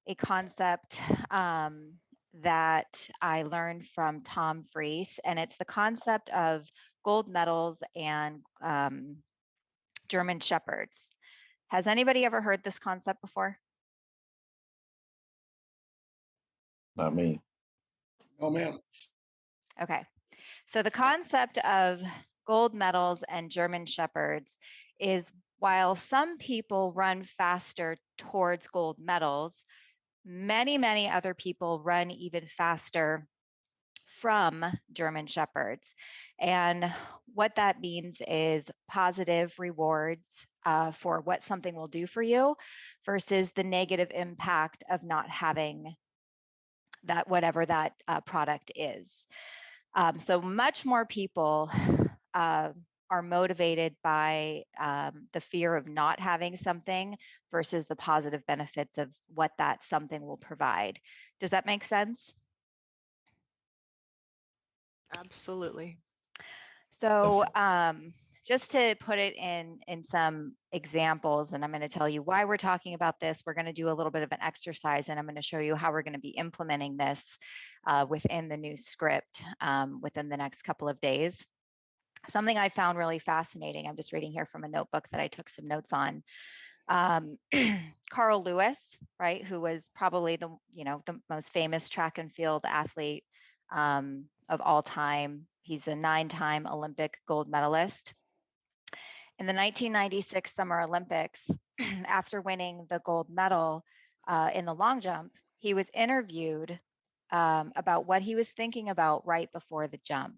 a concept that I learned from Tom Freese, and it's the concept of gold medals and German shepherds. Has anybody ever heard this concept before? Not me. Oh, man. Okay. So the concept of gold medals and German shepherds is, while some people run faster towards gold medals, many other people run even faster from German shepherds. And what that means is positive rewards for what something will do for you versus the negative impact of not having that, whatever that product is. So much more people are motivated by the fear of not having something versus the positive benefits of what that something will provide. Does that make sense? Absolutely. So just to put it in some examples, and I'm going to tell you why we're talking about this. We're going to do a little bit of an exercise, and I'm going to show you how we're going to be implementing this within the new script within the next couple of days. Something I found really fascinating, I'm just reading here from a notebook that I took some notes on. Carl Lewis, right, who was probably the most famous track and field athlete of all time. He's a 9-time Olympic gold medalist. In the 1996 Summer Olympics, after winning the gold medal in the long jump, he was interviewed about what he was thinking about right before the jump.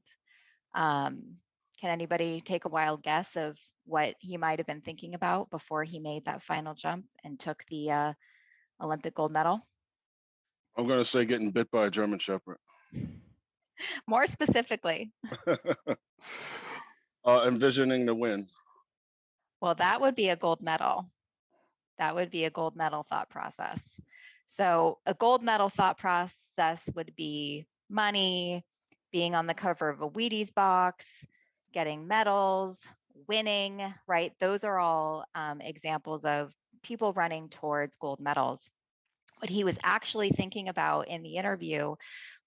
Can anybody take a wild guess of what he might have been thinking about before he made that final jump and took the Olympic gold medal? I'm going to say getting bit by a German Shepherd. More specifically. Envisioning the win. Well, that would be a gold medal. That would be a gold medal thought process. So a gold medal thought process would be money, being on the cover of a Wheaties box, getting medals, winning, right? Those are all examples of people running towards gold medals. What he was actually thinking about in the interview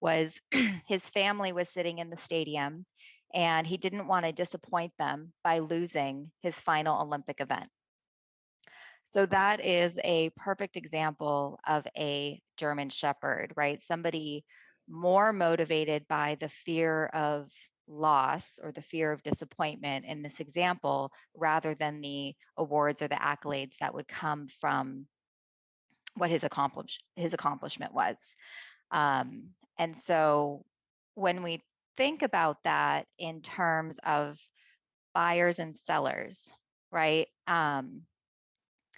was his family was sitting in the stadium and he didn't want to disappoint them by losing his final Olympic event. So that is a perfect example of a German Shepherd, right? Somebody more motivated by the fear of loss or the fear of disappointment in this example, rather than the awards or the accolades that would come from what his accomplishment was. And so when we think about that in terms of buyers and sellers, right?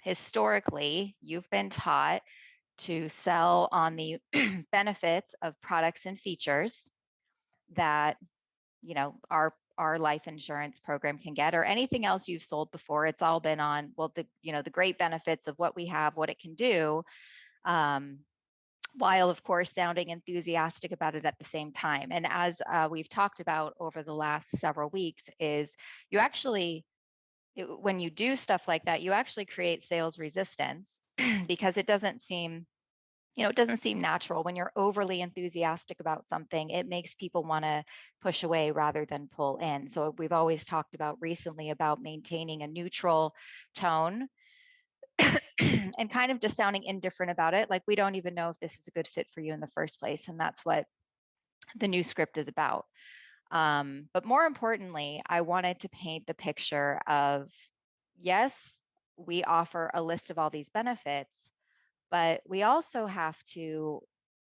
Historically, you've been taught to sell on the benefits of products and features that our life insurance program can get, or anything else you've sold before. It's all been on, well, the great benefits of what we have, what it can do, while of course sounding enthusiastic about it at the same time. And as we've talked about over the last several weeks, is you actually, when you do stuff like that, you actually create sales resistance because it doesn't seem natural. When you're overly enthusiastic about something, it makes people want to push away rather than pull in. So we've always talked about recently about maintaining a neutral tone and kind of just sounding indifferent about it. Like, we don't even know if this is a good fit for you in the first place. And that's what the new script is about. But more importantly, I wanted to paint the picture of, yes, we offer a list of all these benefits, but we also have to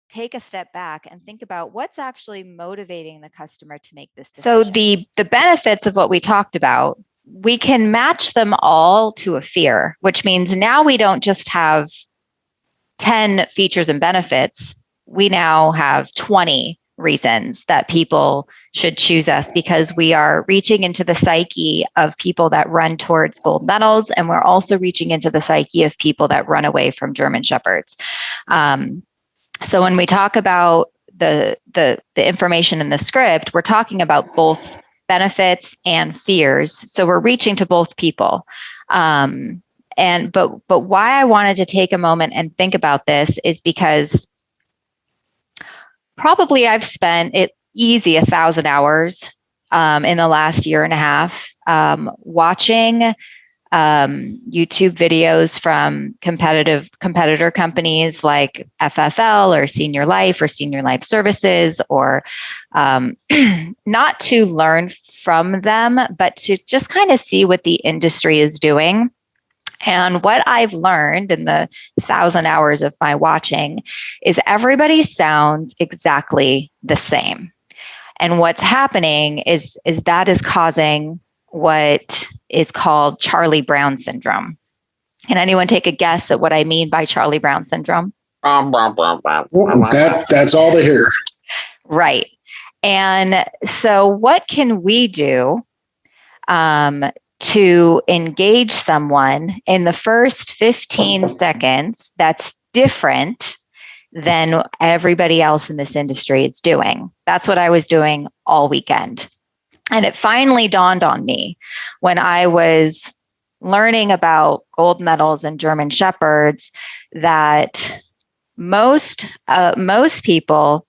take a step back and think about what's actually motivating the customer to make this decision. So the benefits of what we talked about, we can match them all to a fear, which means now we don't just have 10 features and benefits. We now have 20 reasons that people should choose us, because we are reaching into the psyche of people that run towards gold medals, and we're also reaching into the psyche of people that run away from German shepherds. So when we talk about the information in the script, we're talking about both benefits and fears. So we're reaching to both people. but why I wanted to take a moment and think about this is because probably I've spent it easy 1,000 hours in the last year and a half watching YouTube videos from competitor companies like FFL or Senior Life Services, or not to learn from them, but to just kind of see what the industry is doing. And what I've learned in the 1,000 hours of my watching is everybody sounds exactly the same. And what's happening is that is causing what is called Charlie Brown syndrome. Can anyone take a guess at what I mean by Charlie Brown syndrome? That's all they hear. Right. And so what can we do to engage someone in the first 15 seconds that's different than everybody else in this industry is doing? That's what I was doing all weekend. And it finally dawned on me when I was learning about gold medals and German Shepherds that most people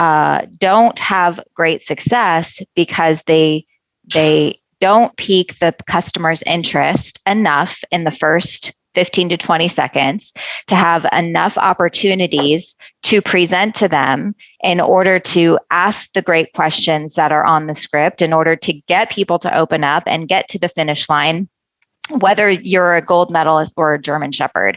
don't have great success because they don't pique the customer's interest enough in the first 15 to 20 seconds to have enough opportunities to present to them in order to ask the great questions that are on the script, in order to get people to open up and get to the finish line, whether you're a gold medalist or a German Shepherd.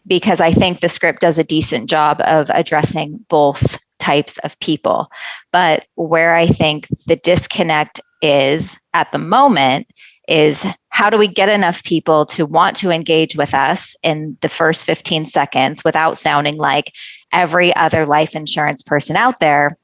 Because I think the script does a decent job of addressing both types of people. But where I think the disconnect is at the moment is, how do we get enough people to want to engage with us in the first 15 seconds without sounding like every other life insurance person out there,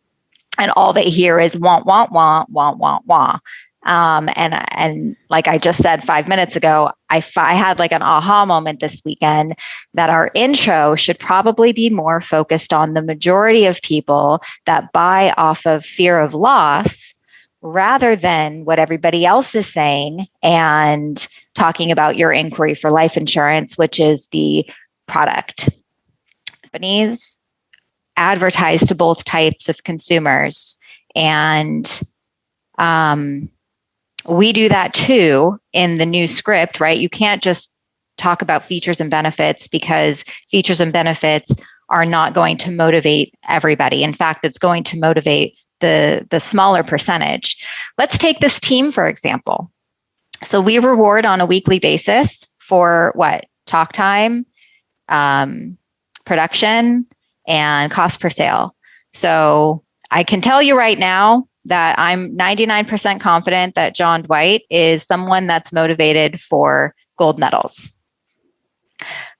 and all they hear is want, want, want, want, want, want. And like I just said 5 minutes ago, I had like an aha moment this weekend that our intro should probably be more focused on the majority of people that buy off of fear of loss, rather than what everybody else is saying and talking about your inquiry for life insurance, which is the product. Companies advertise to both types of consumers, and we do that too in the new script, right? You can't just talk about features and benefits, because features and benefits are not going to motivate everybody. In fact, it's going to motivate the smaller percentage. Let's take this team, for example. So we reward on a weekly basis for what? Talk time, production, and cost per sale. So I can tell you right now that I'm 99% confident that John Dwight is someone that's motivated for gold medals.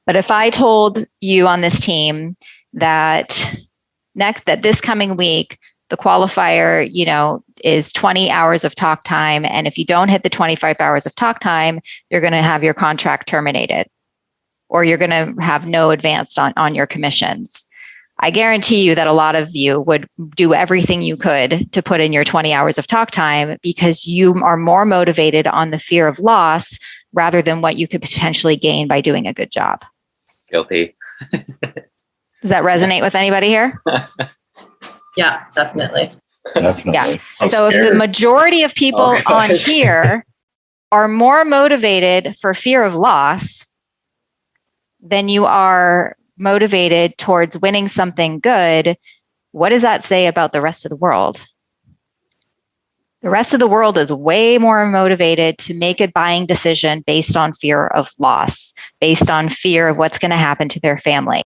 But if I told you on this team that this coming week, the qualifier, is 20 hours of talk time, and if you don't hit the 25 hours of talk time, you're going to have your contract terminated, or you're going to have no advance on your commissions. I guarantee you that a lot of you would do everything you could to put in your 20 hours of talk time, because you are more motivated on the fear of loss rather than what you could potentially gain by doing a good job. Guilty. Does that resonate with anybody here? Yeah, definitely. Definitely. Yeah. I'm So if the scared. majority of people Oh, on gosh. here are more motivated for fear of loss than you are motivated towards winning something good, what does that say about the rest of the world? The rest of the world is way more motivated to make a buying decision based on fear of loss, based on fear of what's going to happen to their family.